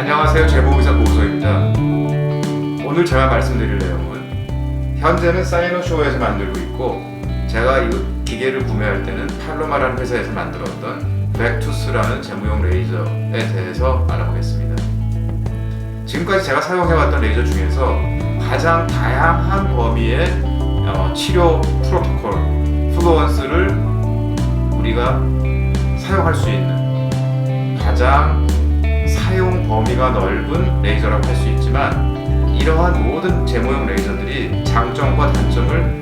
안녕하세요. 제보의사 고우서입니다. 오늘 제가 말씀드릴 내용은 현재는 사이노쇼에서 만들고 있고 제가 이 기계를 구매할 때는 팔로마라는 회사에서 만들었던 벡투스라는 재무용 레이저에 대해서 알아보겠습니다. 지금까지 제가 사용해왔던 레이저 중에서 가장 다양한 범위의 치료 프로토콜, 플루언스를 우리가 사용할 수 있는 가장 사용 범위가 넓은 레이저라고 할 수 있지만, 이러한 모든 제모용 레이저들이 장점과 단점을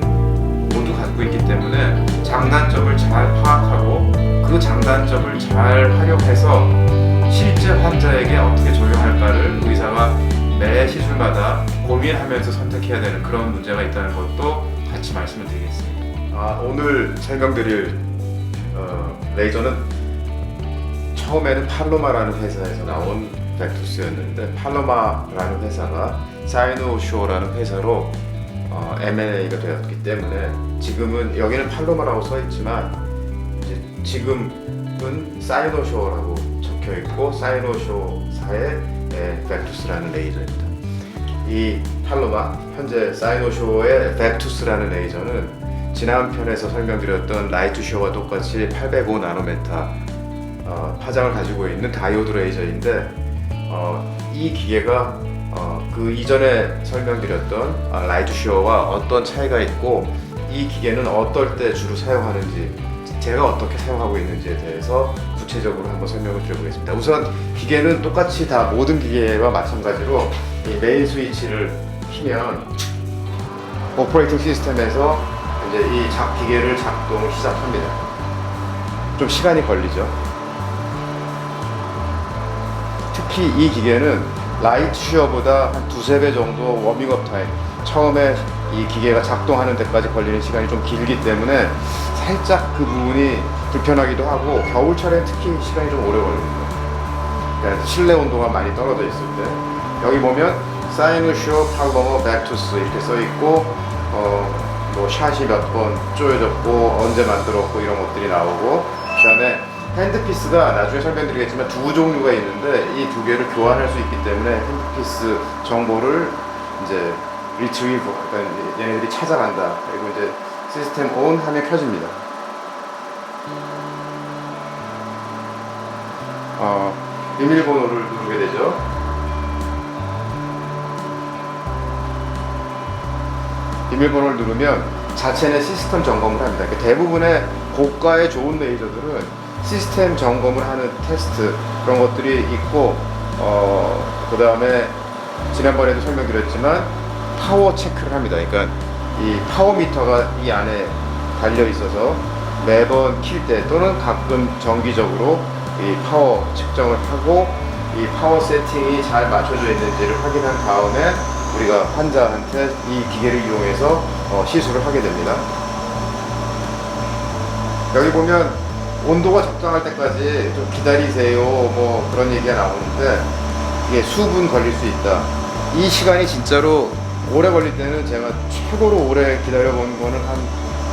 모두 갖고 있기 때문에 장단점을 잘 파악하고 그 장단점을 잘 활용해서 실제 환자에게 어떻게 적용할까를 의사가 매 시술마다 고민하면서 선택해야 되는 그런 문제가 있다는 것도 같이 말씀을 드리겠습니다. 오늘 설명드릴 레이저는 처음에는 팔로마라는 회사에서 나온 벡투스였는데, 팔로마라는 회사가 사이노쇼라는 회사로 M&A가 되었기 때문에 지금은 여기는 팔로마라고 써 있지만 지금은 사이노쇼라고 적혀 있고 사이노쇼사의 벡투스라는 레이저입니다. 이 팔로마, 현재 사이노쇼의 벡투스라는 레이저는 지난 편에서 설명드렸던 라이트쇼와 똑같이 805 나노메타 파장을 가지고 있는 다이오드 레이저인데, 이 기계가 그 이전에 설명드렸던 라이트쇼와 어떤 차이가 있고 이 기계는 어떨 때 주로 사용하는지, 제가 어떻게 사용하고 있는지에 대해서 구체적으로 한번 설명을 드려보겠습니다. 우선 기계는 똑같이 다 모든 기계와 마찬가지로 이 메인 스위치를 키면 오퍼레이팅 시스템에서 이제 이 기계를 작동을 시작합니다. 좀 시간이 걸리죠. 특히 이 기계는 라이트 슈어보다 한 두세 배 정도 워밍업 타임, 처음에 이 기계가 작동하는 데까지 걸리는 시간이 좀 길기 때문에 살짝 그 부분이 불편하기도 하고, 겨울철엔 특히 시간이 좀 오래 걸립니다. 그러니까 실내 온도가 많이 떨어져 있을 때. 여기 보면 사이노쇼 팔로마 벡투스 이렇게 써 있고, 뭐 샷이 몇 번 쪼여졌고 언제 만들었고 이런 것들이 나오고, 그다음에 핸드피스가 나중에 설명드리겠지만 두 종류가 있는데 이 두 개를 교환할 수 있기 때문에 핸드피스 정보를 이제 리트리브, 그러니까 얘네들이 찾아간다. 그리고 이제 시스템 온 하면 켜집니다. 비밀번호를 누르게 되죠. 비밀번호를 누르면 자체 내 시스템 점검을 합니다. 그러니까 대부분의 고가의 좋은 레이저들은 시스템 점검을 하는 테스트, 그런 것들이 있고, 그 다음에 지난번에도 설명드렸지만 파워 체크를 합니다. 그러니까 이 파워미터가 이 안에 달려 있어서 매번 킬 때 또는 가끔 정기적으로 이 파워 측정을 하고 이 파워 세팅이 잘 맞춰져 있는지를 확인한 다음에 우리가 환자한테 이 기계를 이용해서 시술을 하게 됩니다. 여기 보면 온도가 적당할 때까지 좀 기다리세요, 뭐 그런 얘기가 나오는데 이게 수분 걸릴 수 있다. 이 시간이 진짜로 오래 걸릴 때는 제가 최고로 오래 기다려본 거는 한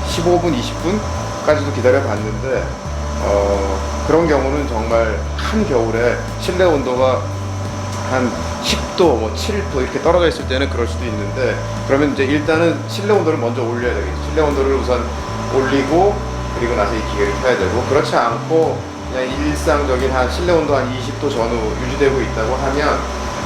15분, 20분까지도 기다려봤는데, 그런 경우는 정말 한겨울에 실내 온도가 한 10도, 뭐 7도 이렇게 떨어져 있을 때는 그럴 수도 있는데, 그러면 이제 일단은 실내 온도를 먼저 올려야 되겠죠. 실내 온도를 우선 올리고 그리고 나서 이 기계를 켜야 되고, 그렇지 않고 그냥 일상적인 한 실내 온도 한 20도 전후 유지되고 있다고 하면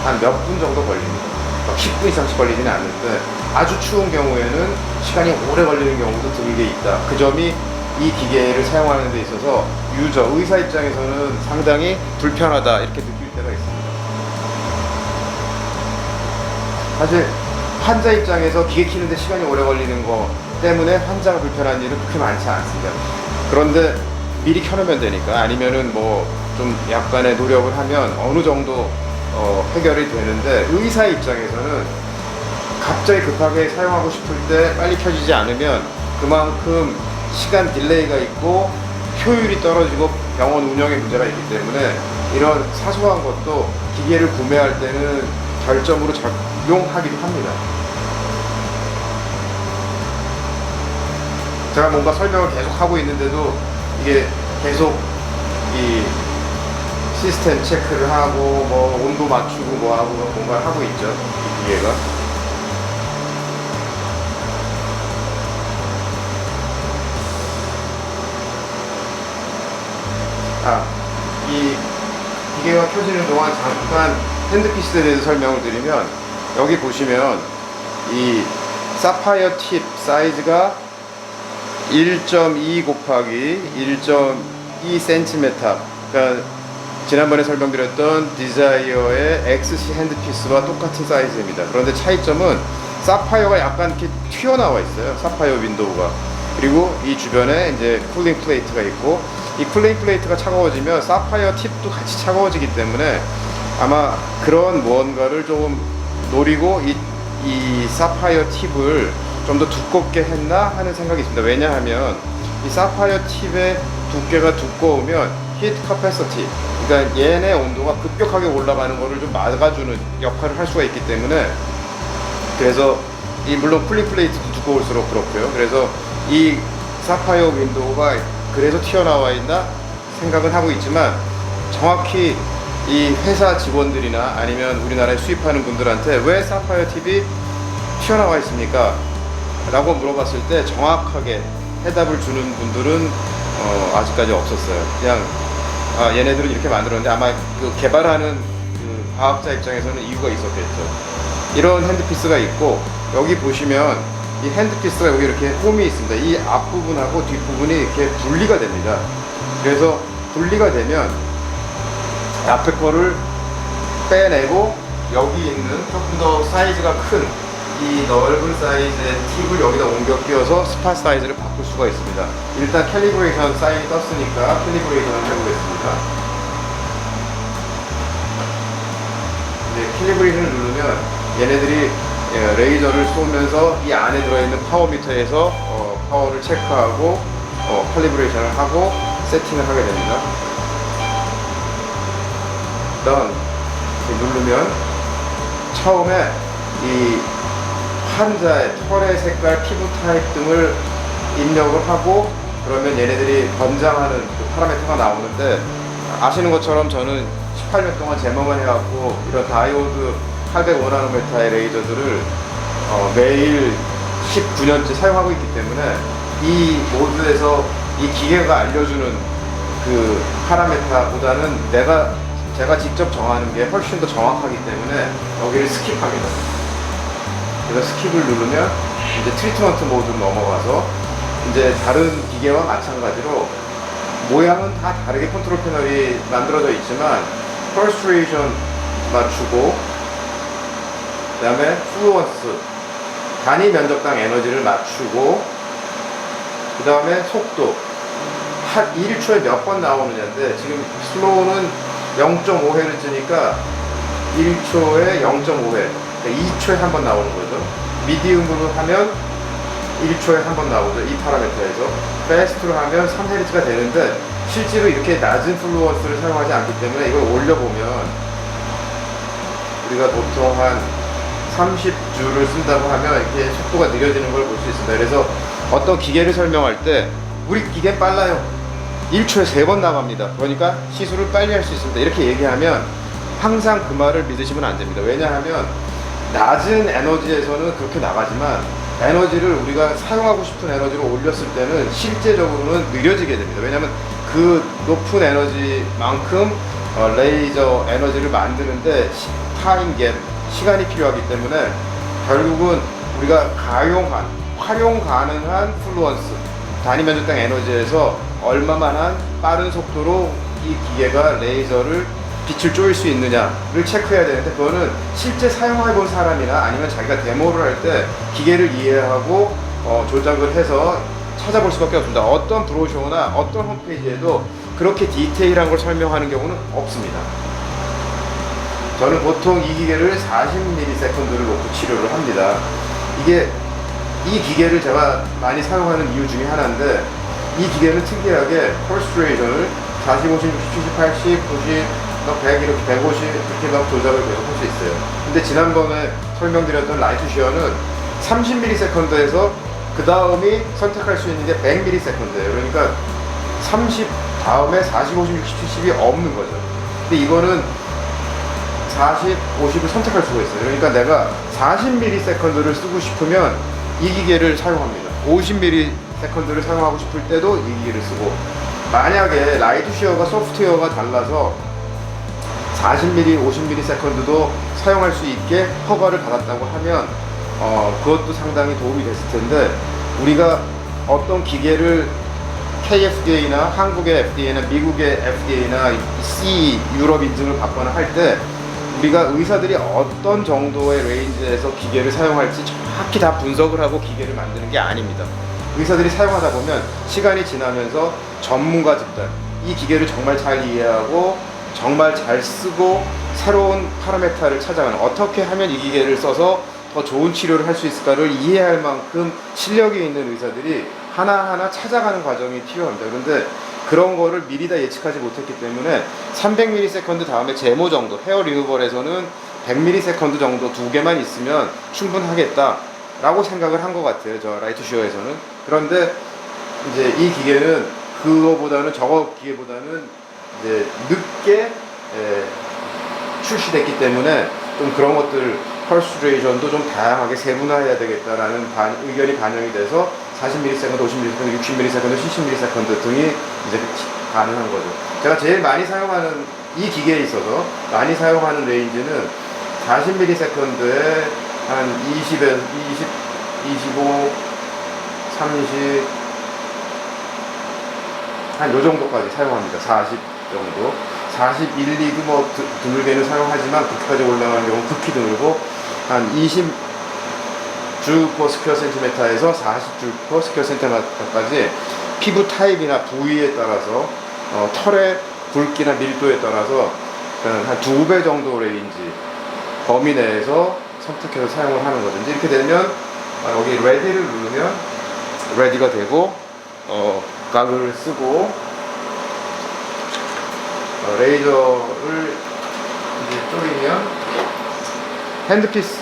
한 몇 분 정도 걸립니다. 막 10분 이상씩 걸리지는 않는데, 아주 추운 경우에는 시간이 오래 걸리는 경우도 드물게 있다. 그 점이 이 기계를 사용하는 데 있어서 의사 입장에서는 상당히 불편하다 이렇게 느낄 때가 있습니다. 사실 환자 입장에서 기계 키는데 시간이 오래 걸리는 거 때문에 환자가 불편한 일은 그렇게 많지 않습니다. 그런데 미리 켜놓으면 되니까, 아니면은 뭐 좀 약간의 노력을 하면 어느 정도 해결이 되는데, 의사 입장에서는 갑자기 급하게 사용하고 싶을 때 빨리 켜지지 않으면 그만큼 시간 딜레이가 있고 효율이 떨어지고 병원 운영에 문제가 있기 때문에 이런 사소한 것도 기계를 구매할 때는 결점으로 작용하기도 합니다. 제가 뭔가 설명을 계속 하고 있는데도 이게 계속 이 시스템 체크를 하고 뭐 온도 맞추고 뭐 하고 뭔가 하고 있죠, 이 기계가. 이 기계가 켜지는 동안 잠깐 핸드피스에 대해서 설명을 드리면, 여기 보시면 이 사파이어 팁 사이즈가 1.2 곱하기 1.2cm, 그러니까 지난번에 설명드렸던 디자이어의 XC 핸드피스와 똑같은 사이즈입니다. 그런데 차이점은 사파이어가 약간 이렇게 튀어나와 있어요, 사파이어 윈도우가. 그리고 이 주변에 이제 쿨링 플레이트가 있고, 이 쿨링 플레이트가 차가워지면 사파이어 팁도 같이 차가워지기 때문에 아마 그런 무언가를 조금 노리고 이 사파이어 팁을 좀 더 두껍게 했나 하는 생각이 있습니다. 왜냐하면 이 사파이어 팁의 두께가 두꺼우면 히트 커패시티, 그러니까 얘네 온도가 급격하게 올라가는 거를 좀 막아주는 역할을 할 수가 있기 때문에, 그래서 이 물론 쿨링 플레이트도 두꺼울수록 그렇고요. 그래서 이 사파이어 윈도우가 그래서 튀어나와 있나 생각은 하고 있지만, 정확히 이 회사 직원들이나 아니면 우리나라에 수입하는 분들한테 왜 사파이어 팁이 튀어나와 있습니까? 라고 물어봤을 때 정확하게 해답을 주는 분들은 아직까지 없었어요. 그냥 얘네들은 이렇게 만들었는데 아마 그 개발하는 그 과학자 입장에서는 이유가 있었겠죠. 이런 핸드피스가 있고, 여기 보시면 이 핸드피스가 여기 이렇게 홈이 있습니다. 이 앞부분하고 뒷부분이 이렇게 분리가 됩니다. 그래서 분리가 되면 앞에 거를 빼내고 여기 있는 조금 더 사이즈가 큰 이 넓은 사이즈의 팁을 여기다 옮겨 끼워서 스팟 사이즈를 바꿀 수가 있습니다. 일단 캘리브레이션 사인이 떴으니까 캘리브레이션을 해보겠습니다. 이제 캘리브레이션을 누르면 얘네들이 레이저를 쏘면서 이 안에 들어있는 파워미터에서 파워를 체크하고 캘리브레이션을 하고 세팅을 하게 됩니다. 일단 누르면 처음에 이 환자의 털의 색깔, 피부 타입 등을 입력을 하고, 그러면 얘네들이 권장하는 그 파라미터가 나오는데, 아시는 것처럼 저는 18년 동안 제모만 해갖고 이런 다이오드 805나노메타의 레이저들을 매일 19년째 사용하고 있기 때문에 이 모드에서 이 기계가 알려주는 그 파라미터보다는 제가 직접 정하는 게 훨씬 더 정확하기 때문에 여기를 스킵합니다. 그래서 스킵을 누르면 이제 트리트먼트 모드로 넘어가서 이제 다른 기계와 마찬가지로 모양은 다 다르게 컨트롤 패널이 만들어져 있지만 퍼스트레이션 맞추고, 그 다음에 플루언스 단위 면적당 에너지를 맞추고, 그 다음에 속도 1초에 몇 번 나오느냐인데, 지금 슬로우는 0.5Hz니까 1초에 0.5Hz, 2초에 한 번 나오는 거죠. 미디움으로 하면 1초에 한 번 나오죠, 이 파라미터에서. 패스트로 하면 3Hz가 되는데, 실제로 이렇게 낮은 플루언스를 사용하지 않기 때문에 이걸 올려보면 우리가 보통 한 30J를 쓴다고 하면 이렇게 속도가 느려지는 걸 볼 수 있습니다. 그래서 어떤 기계를 설명할 때 우리 기계는 빨라요, 1초에 3번 나갑니다, 그러니까 시술을 빨리 할 수 있습니다, 이렇게 얘기하면 항상 그 말을 믿으시면 안 됩니다. 왜냐하면 낮은 에너지에서는 그렇게 나가지만 에너지를 우리가 사용하고 싶은 에너지로 올렸을 때는 실제적으로는 느려지게 됩니다. 왜냐하면 그 높은 에너지만큼 레이저 에너지를 만드는데 타임 갭, 시간이 필요하기 때문에 결국은 우리가 활용 가능한 플루언스, 단위 면적당 에너지에서 얼마만한 빠른 속도로 이 기계가 레이저를 빛을 쪼일 수 있느냐를 체크해야 되는데, 그거는 실제 사용해 본 사람이나 아니면 자기가 데모를 할 때 기계를 이해하고 조작을 해서 찾아볼 수밖에 없습니다. 어떤 브로셔나 어떤 홈페이지에도 그렇게 디테일한 걸 설명하는 경우는 없습니다. 저는 보통 이 기계를 40ms를 놓고 치료를 합니다. 이 기계를 제가 많이 사용하는 이유 중에 하나인데, 이 기계는 특이하게 퍼스트레이션을 40, 50, 60, 70, 80, 90, 100 이렇게 150 이렇게 막 조작을 계속 할 수 있어요. 근데 지난번에 설명드렸던 라이트시어는 30ms에서 그 다음이 선택할 수 있는 게 100ms예요. 그러니까 30 다음에 40, 50, 60, 70이 없는 거죠. 근데 이거는 40, 50을 선택할 수가 있어요. 그러니까 내가 40ms를 쓰고 싶으면 이 기계를 사용합니다. 50ms를 사용하고 싶을 때도 이 기계를 쓰고, 만약에 라이트쉐어가 소프트웨어가 달라서 40ms, 50ms도 사용할 수 있게 허가를 받았다고 하면 그것도 상당히 도움이 됐을 텐데, 우리가 어떤 기계를 KFDA나 한국의 FDA나 미국의 FDA나 C 유럽 인증을 받거나 할 때 우리가 의사들이 어떤 정도의 레인지에서 기계를 사용할지 정확히 다 분석을 하고 기계를 만드는 게 아닙니다. 의사들이 사용하다 보면 시간이 지나면서 전문가 집단, 이 기계를 정말 잘 이해하고 정말 잘 쓰고 새로운 파라메타를 찾아가는, 어떻게 하면 이 기계를 써서 더 좋은 치료를 할 수 있을까를 이해할 만큼 실력이 있는 의사들이 하나하나 찾아가는 과정이 필요합니다. 그런데 그런 거를 미리 다 예측하지 못했기 때문에 300ms 다음에 제모 정도, 헤어 리무벌에서는 100ms 정도 두 개만 있으면 충분하겠다 라고 생각을 한 것 같아요, 저 라이트쉐어에서는. 그런데 이제 이 기계는 그거보다는, 저거 기계보다는 이제 늦게 출시됐기 때문에 좀 그런 것들 펄스레이션도 좀 다양하게 세분화해야 되겠다라는 의견이 반영이 돼서 40ms, 50ms, 60ms, 70ms 등이 이제 가능한 거죠. 제가 제일 많이 사용하는, 이 기계에 있어서 많이 사용하는 레인지는 40ms에 한 20에서 20, 25, 30, 한 요 정도까지 사용합니다. 40 정도. 41, 2도 뭐 드물게는 사용하지만 그렇게까지 올라가는 경우는 극히 드물고, 한 20주 per 스퀘어 센티미터에서 40주 per 스퀘어 센티미터까지 피부 타입이나 부위에 따라서 털의 굵기나 밀도에 따라서 한 2배 정도 레인지 범위 내에서 선택해서 사용을 하는 거든지. 이렇게 되면 여기 레디를 누르면 레디가 되고, 가글을 쓰고 레이저를 이제 조이면 핸드피스,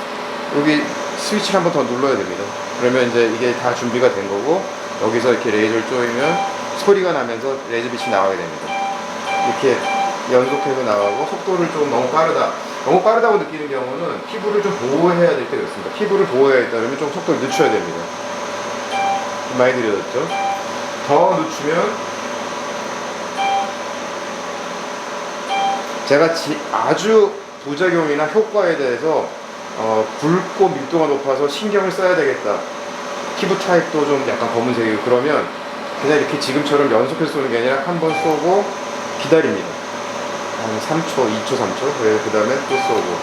여기 스위치를 한 번 더 눌러야 됩니다. 그러면 이제 이게 다 준비가 된 거고, 여기서 이렇게 레이저를 조이면 소리가 나면서 레이저 빛이 나가게 됩니다. 이렇게 연속해서 나가고, 속도를 좀 너무 빠르다고 느끼는 경우는 피부를 좀 보호해야 될 때가 있습니다. 피부를 보호해야 했다면 좀 속도를 늦춰야 됩니다. 좀 많이 느려졌죠? 더 늦추면 제가 아주 부작용이나 효과에 대해서 굵고 밀도가 높아서 신경을 써야 되겠다, 피부 타입도 좀 약간 검은색이고 그러면 그냥 이렇게 지금처럼 연속해서 쏘는 게 아니라 한 번 쏘고 기다립니다. 한 3초, 2초, 3초. 그 다음에 또 쏘고.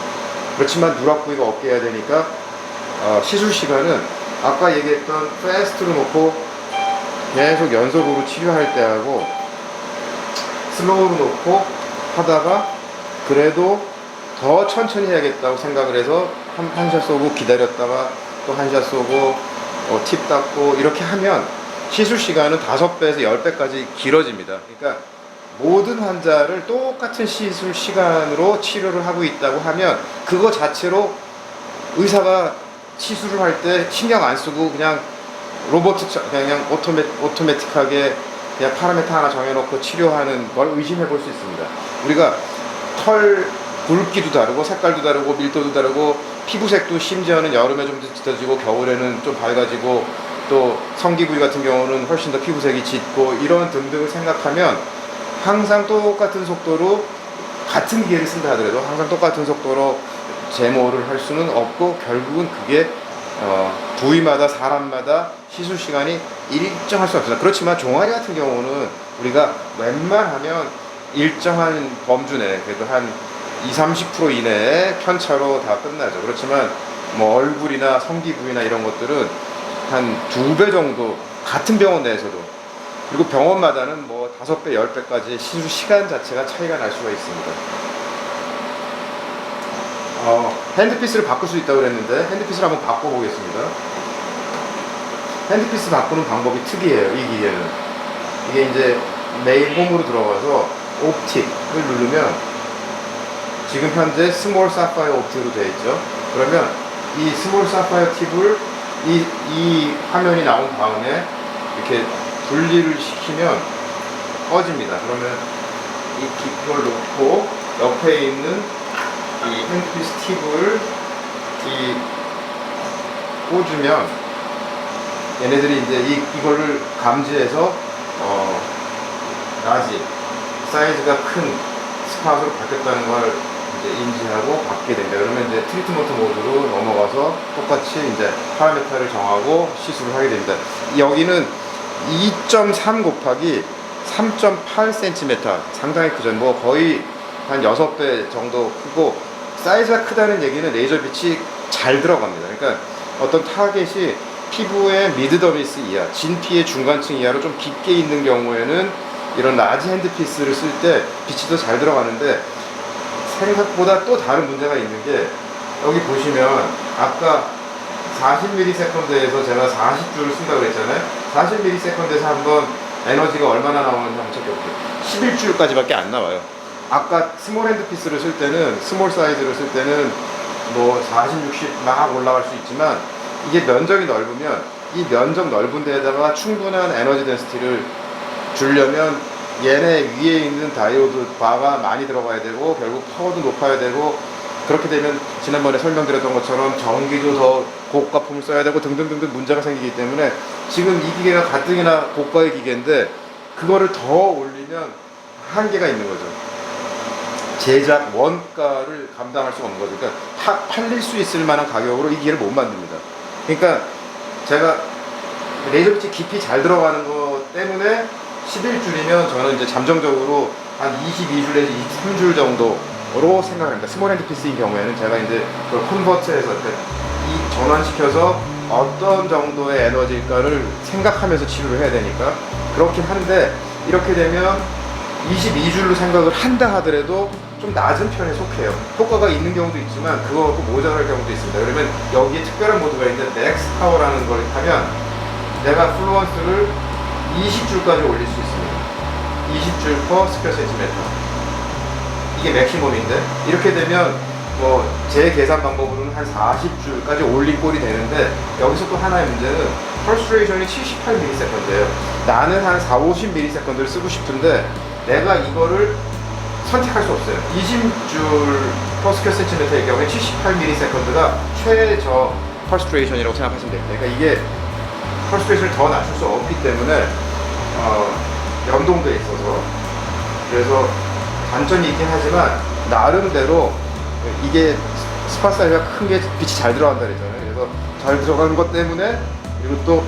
그렇지만 누락 부위가 없게 해야 되니까 시술 시간은 아까 얘기했던 패스트로 놓고 계속 연속으로 치료할 때하고 슬로우로 놓고 하다가 그래도 더 천천히 해야겠다고 생각을 해서 한 샷 쏘고 기다렸다가 또 한 샷 쏘고 팁 닦고 이렇게 하면 시술 시간은 5배에서 10배까지 길어집니다. 그러니까 모든 환자를 똑같은 시술 시간으로 치료를 하고 있다고 하면 그거 자체로 의사가 시술을 할 때 신경 안 쓰고 그냥 그냥 오토매틱하게 그냥 파라메타 하나 정해놓고 치료하는 걸 의심해 볼 수 있습니다. 우리가 털 굵기도 다르고 색깔도 다르고 밀도도 다르고 피부색도 심지어는 여름에 좀 짙어지고 겨울에는 좀 밝아지고 또 성기 부위 같은 경우는 훨씬 더 피부색이 짙고 이런 등등을 생각하면 항상 똑같은 속도로 같은 기계를 쓴다 하더라도 항상 똑같은 속도로 제모를 할 수는 없고 결국은 그게 부위마다 사람마다 시술 시간이 일정할 수 없습니다. 그렇지만 종아리 같은 경우는 우리가 웬만하면 일정한 범주 내, 그래도 한 20-30% 이내에 편차로 다 끝나죠. 그렇지만 뭐 얼굴이나 성기 부위나 이런 것들은 한 2배 정도 같은 병원 내에서도, 그리고 병원마다는 뭐 5배, 10배까지 시술 시간 자체가 차이가 날 수가 있습니다. 핸드피스를 바꿀 수 있다고 그랬는데 핸드피스를 한번 바꿔보겠습니다. 핸드피스 바꾸는 방법이 특이해요. 이 기계는 이게 이제 메인 홈으로 들어가서 옵틱을 누르면 지금 현재 스몰 사파이어 옵틱으로 되어 있죠. 그러면 이 스몰 사파이어 팁을 이 화면이 나온 다음에 이렇게 분리를 시키면 꺼집니다. 그러면 이걸 놓고 옆에 있는 이 핸드피스 팁을 이 꽂으면 얘네들이 이제 이거를 감지해서 라지 사이즈가 큰 스팟으로 바뀌었다는 걸 이제 인지하고 바뀌게 됩니다. 그러면 이제 트리트먼트 모드로 넘어가서 똑같이 이제 파라미터를 정하고 시술을 하게 됩니다. 여기는 2.3 곱하기 3.8cm 상당히 크죠. 뭐 거의 한 6배 정도 크고, 사이즈가 크다는 얘기는 레이저 빛이 잘 들어갑니다. 그러니까 어떤 타겟이 피부의 미드 더미스 이하, 진피의 중간층 이하로 좀 깊게 있는 경우에는 이런 라지 핸드피스를 쓸 때 빛이 더 잘 들어가는데, 생각보다 또 다른 문제가 있는 게, 여기 보시면 아까 40ms에서 제가 40줄을 쓴다고 그랬잖아요. 40ms에서 한번 에너지가 얼마나 나오는지 한번 체크해볼게요. 11줄까지밖에 안 나와요. 아까 스몰 핸드피스를 쓸 때는, 스몰 사이즈를 쓸 때는 뭐 40, 60 막 올라갈 수 있지만, 이게 면적이 넓으면 이 면적 넓은 데에다가 충분한 에너지 덴시티를 주려면 얘네 위에 있는 다이오드 바가 많이 들어가야 되고, 결국 파워도 높아야 되고, 그렇게 되면 지난번에 설명드렸던 것처럼 전기도 더 고가품을 써야 되고 등등등등 문제가 생기기 때문에, 지금 이 기계가 가뜩이나 고가의 기계인데 그거를 더 올리면 한계가 있는 거죠. 제작 원가를 감당할 수가 없는 거죠. 그러니까 팔릴 수 있을 만한 가격으로 이 기계를 못 만듭니다. 그러니까 제가 레이저 빛이 깊이 잘 들어가는 것 때문에 11줄이면 저는 이제 잠정적으로 한 22줄 내지 23줄 정도로 생각합니다. 스몰 핸드피스인 경우에는 제가 이제 그걸 컨버트해서 이 전환시켜서 어떤 정도의 에너지일까를 생각하면서 치료를 해야 되니까 그렇긴 한데, 이렇게 되면 22줄로 생각을 한다 하더라도 좀 낮은 편에 속해요. 효과가 있는 경우도 있지만 그거 갖고 모자랄 경우도 있습니다. 그러면 여기에 특별한 모드가 있는데 맥스 파워라는 걸 하면 내가 플루언스를 20줄까지 올릴 수 있습니다. 20줄 per 스퀘어 센티미터. 이게 맥시멈인데, 이렇게 되면 뭐 제 계산 방법으로는 한 40줄까지 올린 꼴이 되는데, 여기서 또 하나의 문제는 퍼스트레이션이 78ms예요. 나는 한 4, 50ms를 쓰고 싶은데 내가 이거를 선택할 수 없어요. 20줄 per 스퀘어 센티미터의 경우에 78ms가 최저 퍼스트레이션이라고 생각하시면 됩니다. 그러니까 이게 퍼스트레이션을 더 낮출 수 없기 때문에 연동돼 있어서, 그래서 단점이 있긴 하지만 나름대로 이게 스팟 사이즈가 큰 게 빛이 잘 들어간다 그랬잖아요. 그래서 잘 들어가는 것 때문에, 그리고 또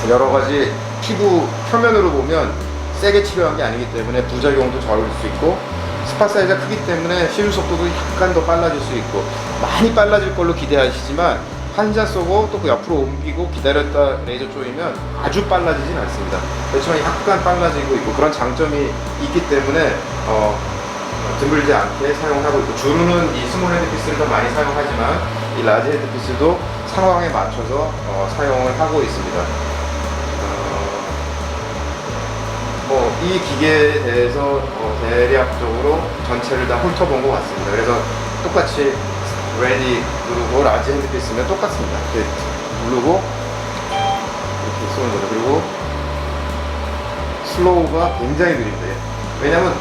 여러 가지 피부 표면으로 보면 세게 치료한 게 아니기 때문에 부작용도 적을 수 있고, 스팟 사이즈가 크기 때문에 시술 속도도 약간 더 빨라질 수 있고, 많이 빨라질 걸로 기대하시지만 환자 쏘고 또 그 옆으로 옮기고 기다렸다 레이저 쪼이면 아주 빨라지진 않습니다. 그렇지만 약간 빨라지고 있고, 그런 장점이 있기 때문에 드물지 않게 사용하고 있고, 주로는 이 스몰 핸드피스를 더 많이 사용하지만 이 라지 핸드피스도 상황에 맞춰서 사용을 하고 있습니다. 뭐 이 기계에 대해서 대략적으로 전체를 다 훑어본 것 같습니다. 그래서 똑같이 레디 누르고 라지 핸드피스면 똑같습니다. 이렇게 누르고 이렇게 쏘는 거죠. 그리고 슬로우가 굉장히 느립니다. 왜냐면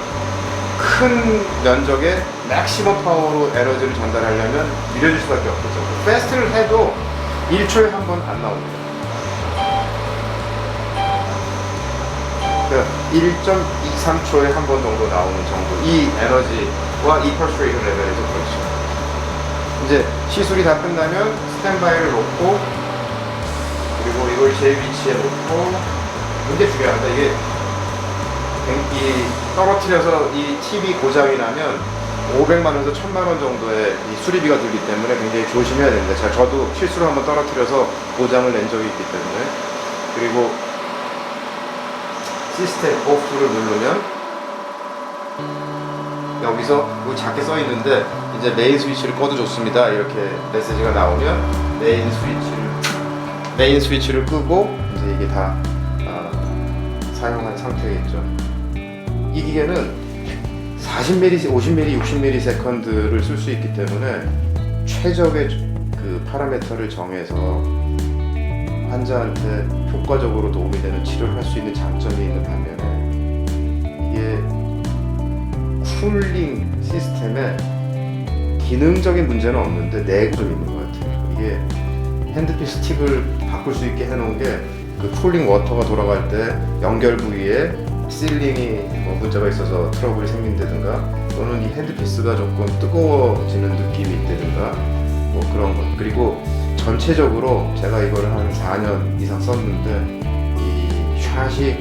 큰 면적에 맥시멈 파워로 에너지를 전달하려면 느려질 수밖에 없겠죠. 패스트를 해도 1초에 한 번 안 나옵니다. 그러니까 1.23초에 한 번 정도 나오는 정도, 이 에너지와 이 퍼스트레이션 레벨에서 그렇죠. 이제 시술이 다 끝나면 스탠바이를 놓고, 그리고 이걸 제 위치에 놓고, 굉장히 중요합니다. 이게 떨어뜨려서 이 팁이 고장이 나면 500만원에서 1000만원 정도의 이 수리비가 들기 때문에 굉장히 조심해야 됩니다. 저도 실수로 한번 떨어뜨려서 고장을 낸 적이 있기 때문에. 그리고 시스템 오프를 누르면 여기서 여기 작게 써 있는데 이제 메인 스위치를 꺼둬줬습니다. 이렇게 메시지가 나오면 메인 스위치를 끄고 이제 이게 다 사용한 상태겠죠. 이 기계는 40ms, 50ms, 60ms를 쓸 수 있기 때문에 최적의 그 파라미터를 정해서 환자한테 효과적으로 도움이 되는 치료를 할 수 있는 장점이 있는 반면에, 이게 쿨링 시스템에 기능적인 문제는 없는데 내구 좀 있는 것 같아요. 이게 핸드피스 팁을 바꿀 수 있게 해놓은 게 그 쿨링 워터가 돌아갈 때 연결 부위에 실링이 뭐 문제가 있어서 트러블이 생긴다든가 또는 이 핸드피스가 조금 뜨거워지는 느낌이 있다든가 뭐 그런 것. 그리고 전체적으로 제가 이거를 한 4년 이상 썼는데 이 샷이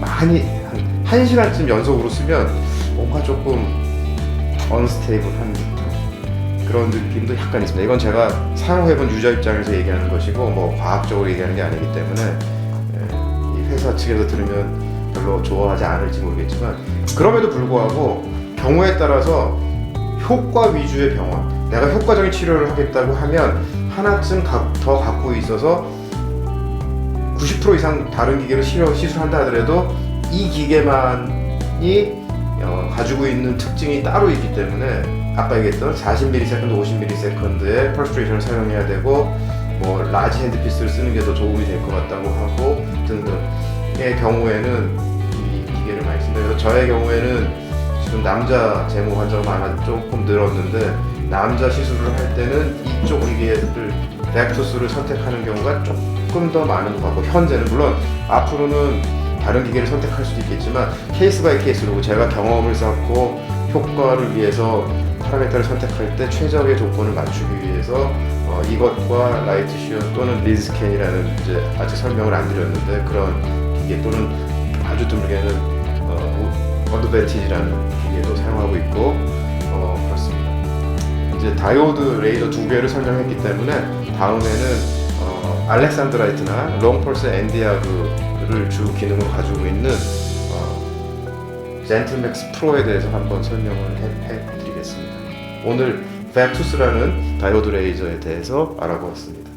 많이 한 1시간쯤 연속으로 쓰면 뭔가 조금 언스테이블한 듯한 그런 느낌도 약간 있습니다. 이건 제가 사용해본 유저 입장에서 얘기하는 것이고 뭐 과학적으로 얘기하는 게 아니기 때문에 이 회사 측에서 들으면 별로 좋아하지 않을지 모르겠지만 그럼에도 불구하고 경우에 따라서 효과 위주의 병원, 내가 효과적인 치료를 하겠다고 하면 하나쯤 더 갖고 있어서 90% 이상 다른 기계를 시술한다 하더라도 이 기계만이 가지고 있는 특징이 따로 있기 때문에 아까 얘기했던 40ms, 50ms의 퍼스트레이션을 사용해야 되고 뭐 라지 핸드피스를 쓰는 게 더 도움이 될 것 같다고 하고 등등의 경우에는 이 기계를 많이 쓴다. 그래서 저의 경우에는 지금 남자 제모 환자가 조금 늘었는데 남자 시술을 할 때는 이쪽 기계를 벡투스를 선택하는 경우가 조금 더 많은 것 같고 현재는 물론 앞으로는 다른 기계를 선택할 수도 있겠지만 케이스 바이 케이스로 제가 경험을 쌓고 효과를 위해서 파라미터를 선택할 때 최적의 조건을 맞추기 위해서 이것과 라이트 시어 또는 리드 스캔이라는 이제 아직 설명을 안 드렸는데 그런 기계 또는 아주 드물게는 어드밴티지라는 기계도 사용하고 있고 그렇습니다. 이제 다이오드 레이저 2개를 설명했기 때문에 다음에는 알렉산드라이트나 롱펄스 엔디아그를 주 기능으로 가지고 있는 젠틀맥스 프로에 대해서 한번 설명을 해드리겠습니다. 오늘 벡투스라는 다이오드 레이저에 대해서 알아보았습니다.